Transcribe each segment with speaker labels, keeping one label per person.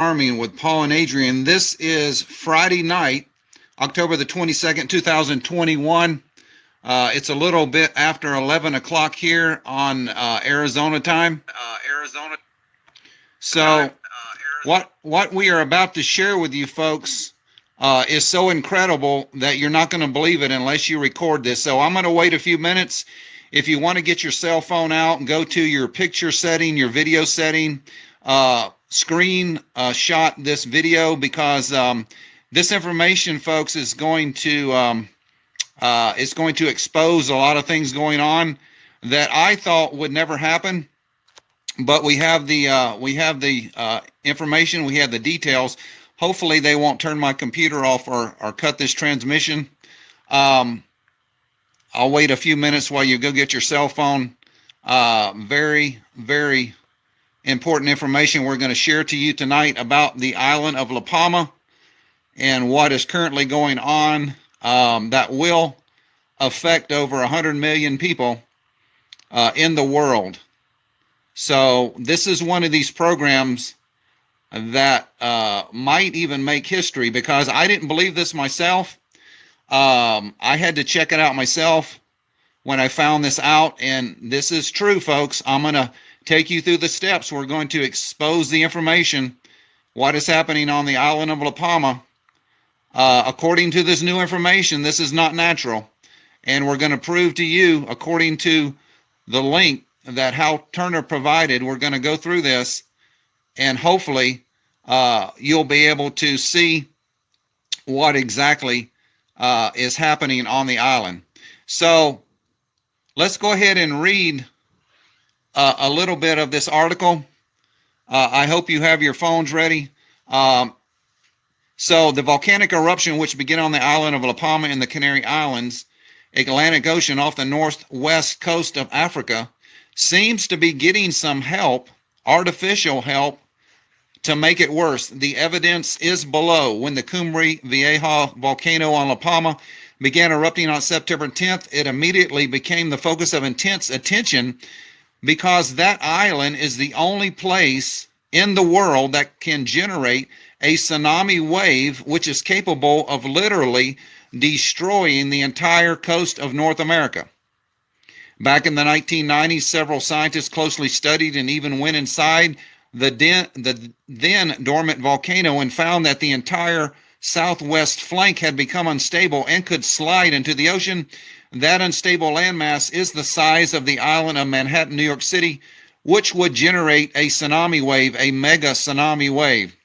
Speaker 1: Farming with Paul and Adrian. This is Friday night, October the 22nd, 2021. It's a little bit after 11 o'clock here on Arizona time. So what we are about to share with you folks is so incredible that you're not going to believe it unless you record this. So I'm going to wait a few minutes. If you want to get your cell phone out and go to your picture setting, your video setting, screen shot this video, because this information, folks, is going to expose a lot of things going on that I thought would never happen. But we have the information, we have the details. Hopefully they won't turn my computer off or cut this transmission. I'll wait a few minutes while you go get your cell phone. Very, very important information we're going to share to you tonight about the island of La Palma and what is currently going on that will affect over 100 million people in the world. So this is one of these programs that might even make history, because I didn't believe this myself. I had to check it out myself when I found this out, and this is true, folks. I'm going to take you through the steps. We're going to expose the information, what is happening on the island of La Palma. According to this new information, this is not natural. And we're going to prove to you, according to the link that Hal Turner provided, we're going to go through this, and hopefully you'll be able to see what exactly is happening on the island. So let's go ahead and read a little bit of this article. I hope you have your phones ready. So the volcanic eruption, which began on the island of La Palma in the Canary Islands, Atlantic Ocean off the northwest coast of Africa, seems to be getting some help, artificial help, to make it worse. The evidence is below. When the Cumbre Vieja volcano on La Palma began erupting on September 10th, it immediately became the focus of intense attention, because that island is the only place in the world that can generate a tsunami wave, which is capable of literally destroying the entire coast of North America. Back in the 1990s, several scientists closely studied and even went inside the then dormant volcano and found that the entire southwest flank had become unstable and could slide into the ocean. That unstable landmass is the size of the island of Manhattan, New York City, which would generate a tsunami wave, a mega tsunami wave.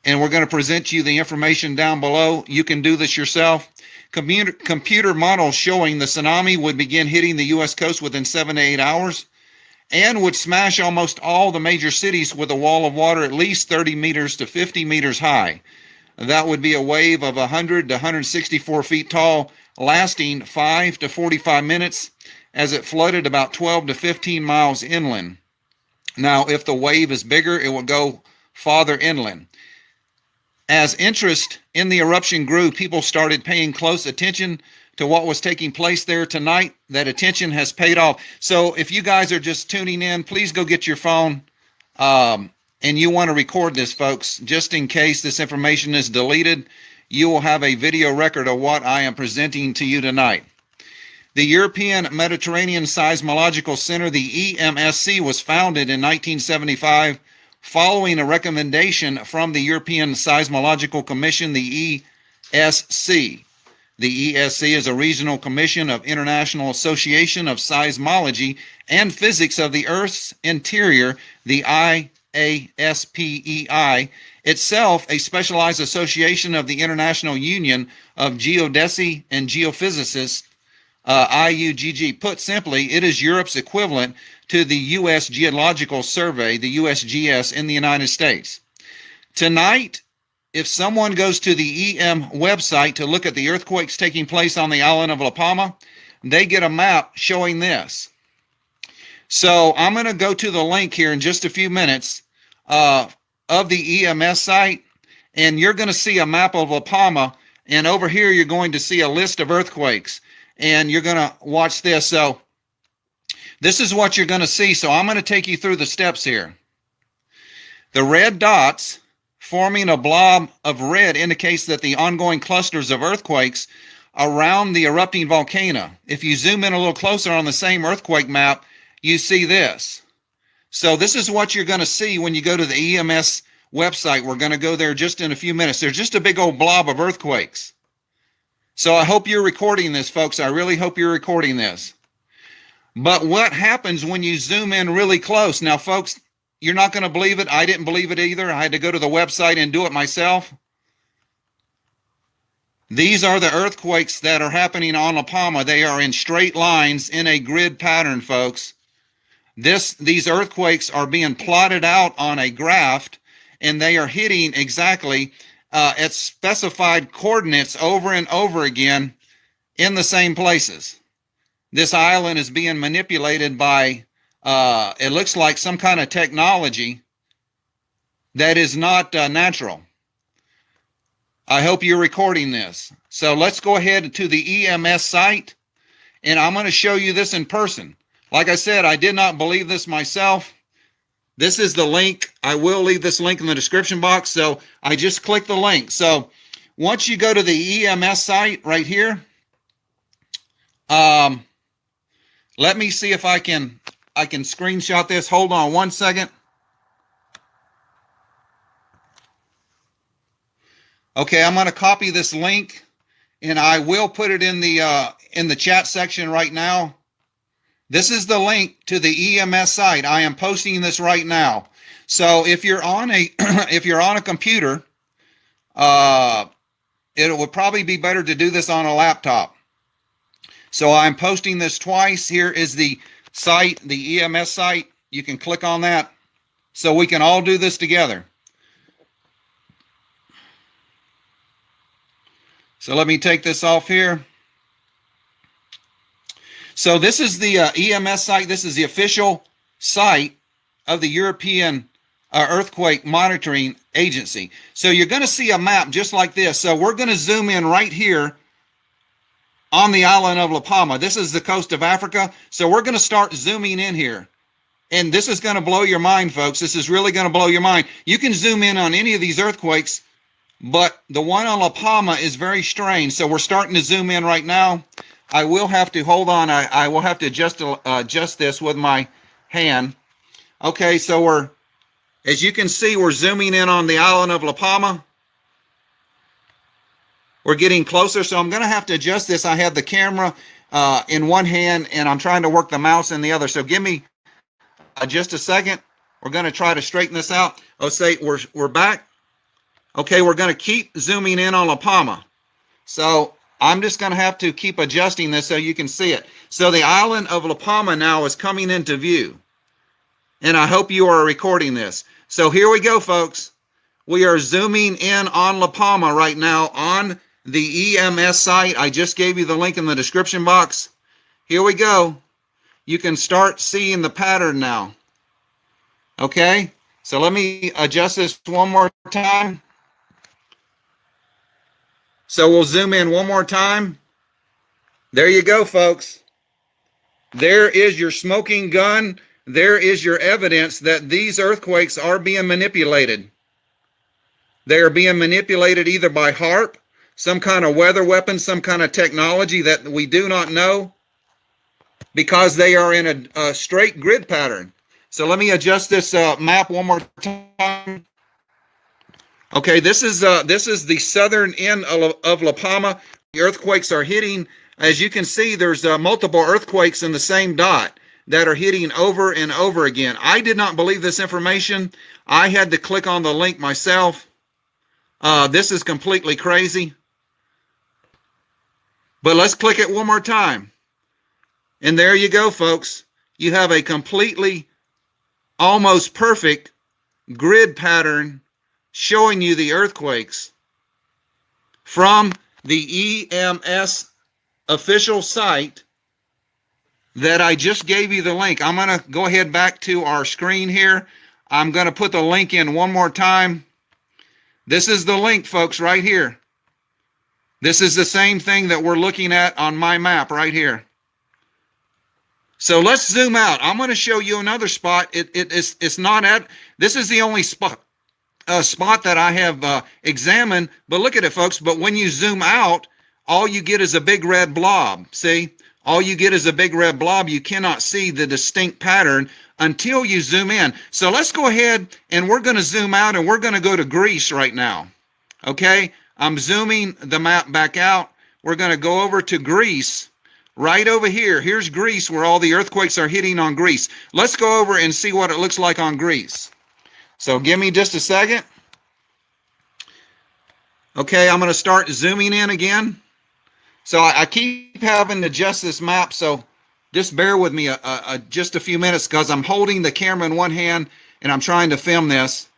Speaker 1: And we're going to present you the information down below. You can do this yourself. Computer models showing the tsunami would begin hitting the U.S. coast within 7 to 8 hours and would smash almost all the major cities with a wall of water at least 30 meters to 50 meters high. That would be a wave of 100 to 164 feet tall, lasting 5 to 45 minutes as it flooded about 12 to 15 miles inland. Now, if the wave is bigger, it will go farther inland. As interest in the eruption grew, people started paying close attention to what was taking place there tonight. That attention has paid off. So if you guys are just tuning in, please go get your phone. And you want to record this, folks, just in case this information is deleted. You will have a video record of what I am presenting to you tonight. The European Mediterranean Seismological Center, the EMSC, was founded in 1975 following a recommendation from the European Seismological Commission, the ESC. The ESC is a regional commission of International Association of Seismology and Physics of the Earth's Interior, the IASPEI, itself a specialized association of the International Union of Geodesy and Geophysicists, IUGG. Put simply, it is Europe's equivalent to the U.S. Geological Survey, the USGS, in the United States. Tonight, if someone goes to the EM website to look at the earthquakes taking place on the island of La Palma, they get a map showing this. So I'm going to go to the link here in just a few minutes of the EMS site, and you're going to see a map of La Palma, and over here you're going to see a list of earthquakes, and you're going to watch this. So this is what you're going to see. So I'm going to take you through the steps here. The red dots forming a blob of red indicates that the ongoing clusters of earthquakes around the erupting volcano. If you zoom in a little closer on the same earthquake map, you see this. So this is what you're going to see when you go to the EMS website. We're going to go there just in a few minutes. There's just a big old blob of earthquakes. So I hope you're recording this, folks. I really hope you're recording this. But what happens when you zoom in really close? Now, folks, you're not going to believe it. I didn't believe it either. I had to go to the website and do it myself. These are the earthquakes that are happening on La Palma. They are in straight lines in a grid pattern, folks. These earthquakes are being plotted out on a graph, and they are hitting exactly at specified coordinates over and over again in the same places. This island is being manipulated by, it looks like some kind of technology that is not natural. I hope you're recording this. So let's go ahead to the EMS site, and I'm going to show you this in person. Like I said, I did not believe this myself. This is the link. I will leave this link in the description box. So I just clicked the link. So once you go to the EMS site right here, let me see if I can screenshot this. Hold on one second. Okay, I'm going to copy this link, and I will put it in the chat section right now. This is the link to the EMS site. I am posting this right now. So if you're on a if you're on a computer, it would probably be better to do this on a laptop. So I'm posting this twice. Here is the site, the EMS site. You can click on that so we can all do this together. So let me take this off here. So this is the EMS site. This is the official site of the European Earthquake Monitoring Agency. So you're going to see a map just like this. So we're going to zoom in right here on the island of La Palma. This is the coast of Africa. So we're going to start zooming in here. And this is going to blow your mind, folks. This is really going to blow your mind. You can zoom in on any of these earthquakes, but the one on La Palma is very strange. So we're starting to zoom in right now. I will have to, hold on, I will have to adjust this with my hand. Okay, so as you can see, we're zooming in on the island of La Palma. We're getting closer, so I'm going to have to adjust this. I have the camera in one hand, and I'm trying to work the mouse in the other. So give me just a second. We're going to try to straighten this out. Oh, say we're back. Okay, we're going to keep zooming in on La Palma. So I'm just going to have to keep adjusting this so you can see it. So the island of La Palma now is coming into view. And I hope you are recording this. So here we go, folks. We are zooming in on La Palma right now on the EMS site. I just gave you the link in the description box. Here we go. You can start seeing the pattern now. Okay, so let me adjust this one more time. So we'll zoom in one more time. There you go, folks. There is your smoking gun. There is your evidence that these earthquakes are being manipulated. They are being manipulated either by HARP, some kind of weather weapon, some kind of technology that we do not know, because they are in a straight grid pattern. So let me adjust this map one more time. Okay, this is the southern end of La Palma. The earthquakes are hitting. As you can see, there's multiple earthquakes in the same dot that are hitting over and over again. I did not believe this information. I had to click on the link myself. This is completely crazy. But let's click it one more time. And there you go, folks. You have a completely, almost perfect grid pattern showing you the earthquakes from the EMS official site that I just gave you the link. I'm going to go ahead back to our screen here. I'm going to put the link in one more time. This is the link, folks, right here. This is the same thing that we're looking at on my map right here. So let's zoom out. I'm going to show you another spot. It's not at, this is the only spot spot that I have examined, but look at it, folks. But when you zoom out, all you get is a big red blob. See, all you get is a big red blob. You cannot see the distinct pattern until you zoom in. So let's go ahead and we're going to zoom out, and we're going to go to Greece right now. Okay, I'm zooming the map back out. We're going to go over to Greece. Right over here. Here's Greece, where all the earthquakes are hitting on Greece. Let's go over and see what it looks like on Greece. So give me just a second. Okay, I'm going to start zooming in again. So I keep having to adjust this map, so just bear with me just a few minutes, because I'm holding the camera in one hand and I'm trying to film this.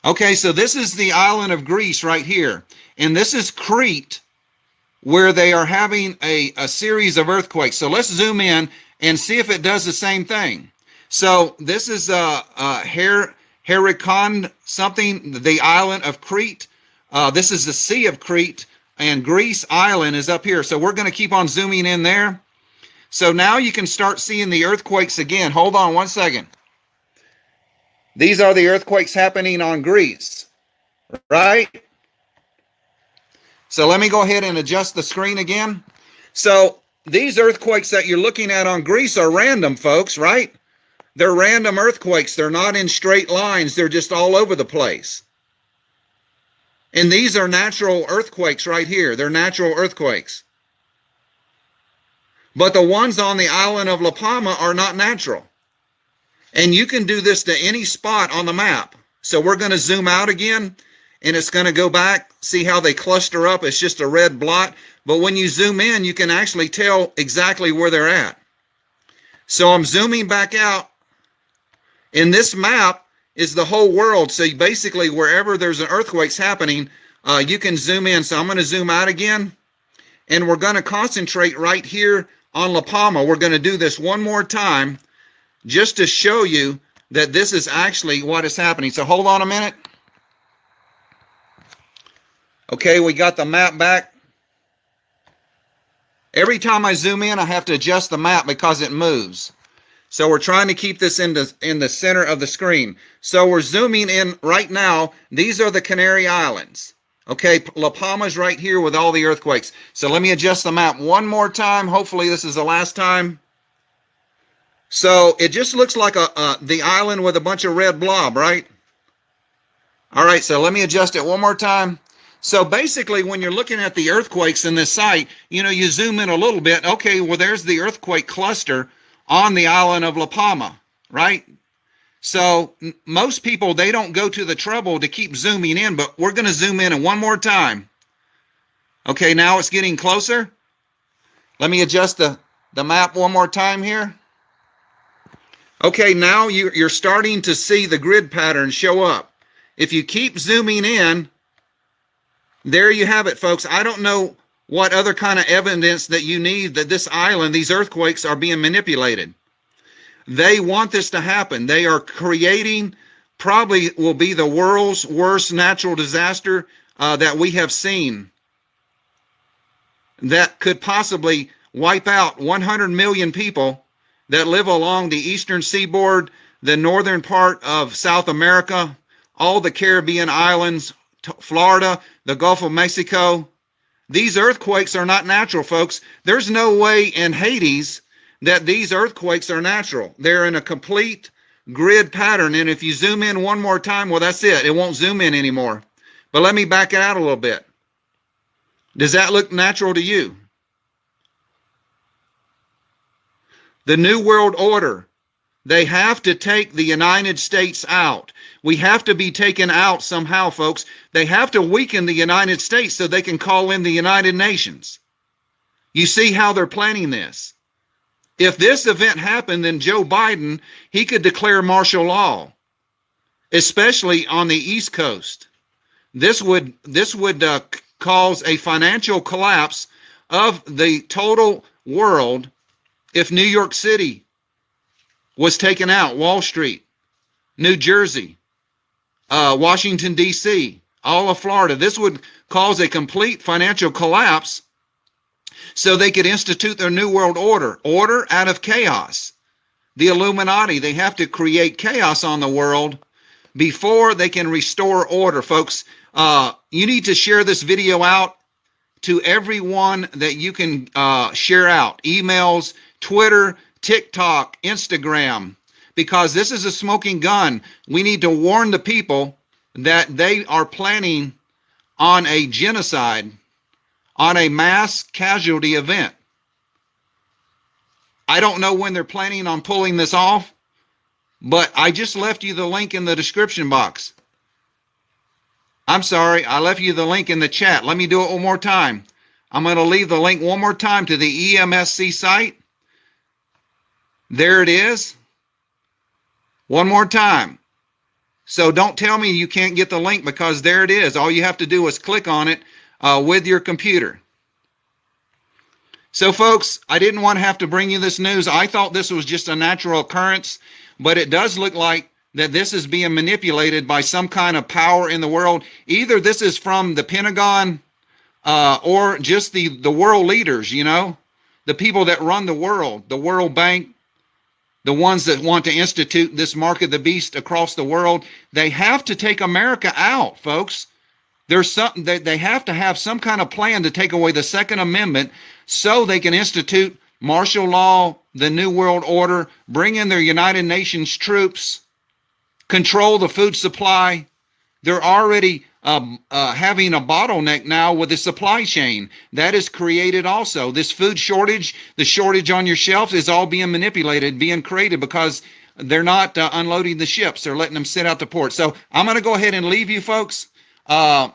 Speaker 1: Okay, so this is the island of Greece right here. And this is Crete, where they are having a series of earthquakes. So let's zoom in and see if it does the same thing. So this is Herikon something, the island of Crete. This is the Sea of Crete, and Greece Island is up here. So we're going to keep on zooming in there. So now you can start seeing the earthquakes again. Hold on one second. These are the earthquakes happening on Greece, right? So let me go ahead and adjust the screen again. So these earthquakes that you're looking at on Greece are random, folks, right? They're random earthquakes. They're not in straight lines. They're just all over the place. And these are natural earthquakes right here. They're natural earthquakes. But the ones on the island of La Palma are not natural. And you can do this to any spot on the map. So we're going to zoom out again, and it's going to go back. See how they cluster up? It's just a red blot. But when you zoom in, you can actually tell exactly where they're at. So I'm zooming back out. And this map is the whole world. So basically, wherever there's an earthquake's happening, you can zoom in. So I'm going to zoom out again. And we're going to concentrate right here on La Palma. We're going to do this one more time, just to show you that this is actually what is happening. So hold on a minute. Okay, we got the map back. Every time I zoom in, I have to adjust the map because it moves. So we're trying to keep this in the center of the screen. So we're zooming in right now. These are the Canary Islands. Okay, La Palma's right here with all the earthquakes. So let me adjust the map one more time. Hopefully this is the last time. So it just looks like the island with a bunch of red blob, right? All right, so let me adjust it one more time. So basically, when you're looking at the earthquakes in this site, you zoom in a little bit. Okay, well, there's the earthquake cluster on the island of La Palma, right? So most people, they don't go to the trouble to keep zooming in, but we're going to zoom in one more time. Okay, now it's getting closer. Let me adjust the map one more time here. Okay, now you're starting to see the grid pattern show up. If you keep zooming in, there you have it, folks. I don't know what other kind of evidence that you need that this island, these earthquakes, are being manipulated. They want this to happen. They are creating, probably will be the world's worst natural disaster that we have seen, that could possibly wipe out 100 million people that live along the eastern seaboard, the northern part of South America, all the Caribbean islands, Florida, the Gulf of Mexico. These earthquakes are not natural, folks. There's no way in Hades that these earthquakes are natural. They're in a complete grid pattern. And if you zoom in one more time, well, that's it. It won't zoom in anymore. But let me back it out a little bit. Does that look natural to you? The New World Order, they have to take the United States out. We have to be taken out somehow, folks. They have to weaken the United States so they can call in the United Nations. You see how they're planning this. If this event happened, then Joe Biden, he could declare martial law, especially on the East Coast. This would cause a financial collapse of the total world if New York City was taken out, Wall Street, New Jersey, Washington, D.C., all of Florida. This would cause a complete financial collapse so they could institute their New World Order out of chaos. the Illuminati. They have to create chaos on the world before they can restore order, folks. You need to share this video out to everyone that you can share out. Emails, Twitter, TikTok, Instagram, because this is a smoking gun. We need to warn the people that they are planning on a genocide, on a mass casualty event. I don't know when they're planning on pulling this off, but I just left you the link in the description box. I'm sorry, I left you the link in the chat. Let me do it one more time. I'm going to leave the link one more time to the EMSC site. There it is. One more time. So don't tell me you can't get the link, because there it is. All you have to do is click on it with your computer. So folks, I didn't want to have to bring you this news. I thought this was just a natural occurrence, but it does look like that this is being manipulated by some kind of power in the world. Either this is from the Pentagon or just the world leaders, you know, the people that run the World Bank, the ones that want to institute this mark of the beast across the world. They have to take America out, folks. There's something that they have to have some kind of plan to take away the Second Amendment so they can institute martial law, the New World Order, bring in their United Nations troops, control the food supply. They're already having a bottleneck now with the supply chain. That is created also. This food shortage, the shortage on your shelves is all being manipulated, being created because they're not unloading the ships. They're letting them sit out the port. So I'm going to go ahead and leave you folks.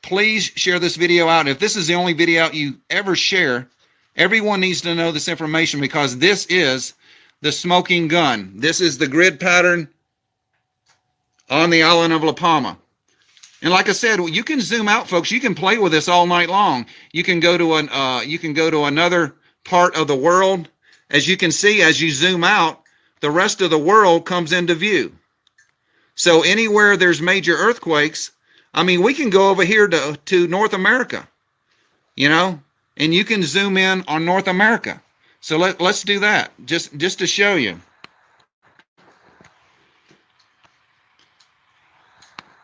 Speaker 1: Please share this video out. If this is the only video you ever share, everyone needs to know this information, because this is the smoking gun. This is the grid pattern on the island of La Palma. And like I said, you can zoom out, folks. You can play with this all night long. You can go to another part of the world. As you can see, as you zoom out, the rest of the world comes into view. So anywhere there's major earthquakes, I mean, we can go over here to North America, you know, and you can zoom in on North America. So let's do that just to show you.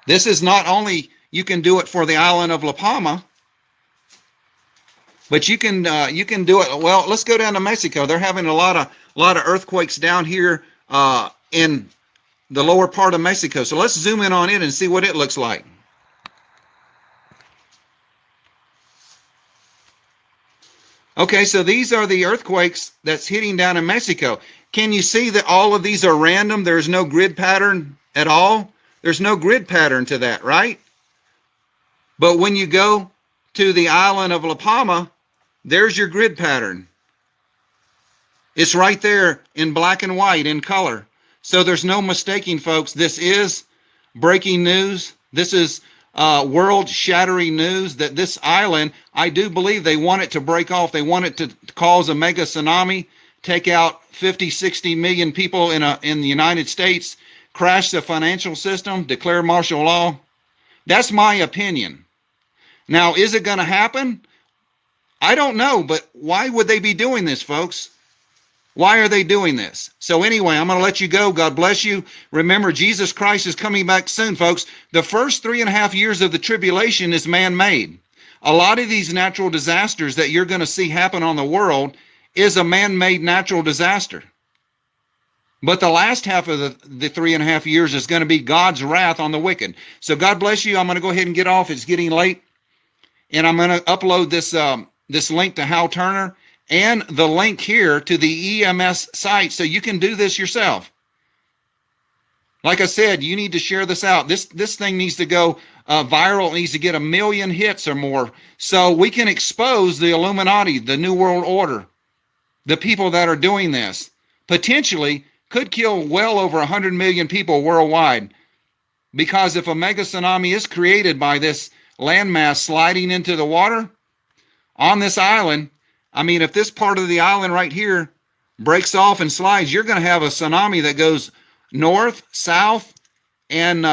Speaker 1: This is not only, you can do it for the island of La Palma, but you can do it. Well, let's go down to Mexico. They're having a lot of earthquakes down here in the lower part of Mexico. So let's zoom in on it and see what it looks like. Okay, so these are the earthquakes that's hitting down in Mexico. Can you see that all of these are random? There's no grid pattern at all. There's no grid pattern to that, right? But when you go to the island of La Palma, there's your grid pattern. It's right there in black and white in color. So there's no mistaking, folks. This is breaking news. This is world-shattering news that this island, I do believe they want it to break off. They want it to cause a mega tsunami, take out 50, 60 million people in the United States, crash the financial system, declare martial law. That's my opinion. Now, is it going to happen? I don't know, but why would they be doing this, folks? Why are they doing this? So anyway, I'm going to let you go. God bless you. Remember, Jesus Christ is coming back soon, folks. The first 3.5 years of the tribulation is man-made. A lot of these natural disasters that you're going to see happen on the world is a man-made natural disaster. But the last half of the 3.5 years is going to be God's wrath on the wicked. So God bless you. I'm going to go ahead and get off. It's getting late. And I'm going to upload this link to Hal Turner and the link here to the EMS site so you can do this yourself. Like I said, you need to share this out. This thing needs to go viral. It needs to get 1 million hits or more so we can expose the Illuminati, the New World Order, the people that are doing this. Potentially could kill well over 100 million people worldwide, because if a mega tsunami is created by this landmass sliding into the water on this island, I mean, if this part of the island right here breaks off and slides, you're going to have a tsunami that goes north, south, and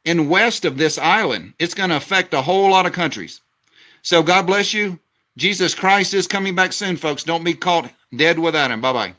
Speaker 1: west of this island. It's going to affect a whole lot of countries. So God bless you. Jesus Christ is coming back soon, folks. Don't be caught dead without him. Bye-bye.